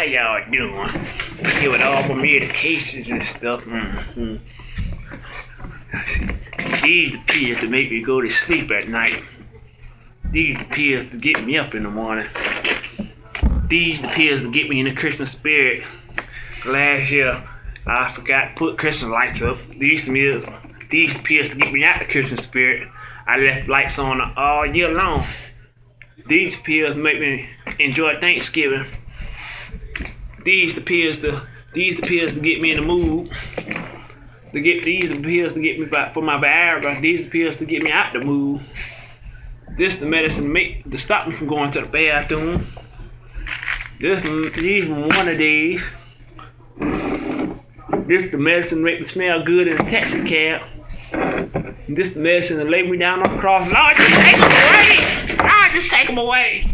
How y'all doing? Here with all my medications and stuff. These the pills to make me go to sleep at night. These the pills to get me up in the morning. These the pills to get me in the Christmas spirit. Last year, I forgot to put Christmas lights up. These pills to get me out the Christmas spirit. I left lights on all year long. These pills make me enjoy Thanksgiving. These the pills to get me in the mood. These the pills to get me back for my Viagra. These the pills to get me out the mood. This the medicine to stop me from going to the bathroom. These one of these. This the medicine to make me smell good in a taxi cab. This the medicine to lay me down on the cross. Lord, just take them away. Lord, just take them away.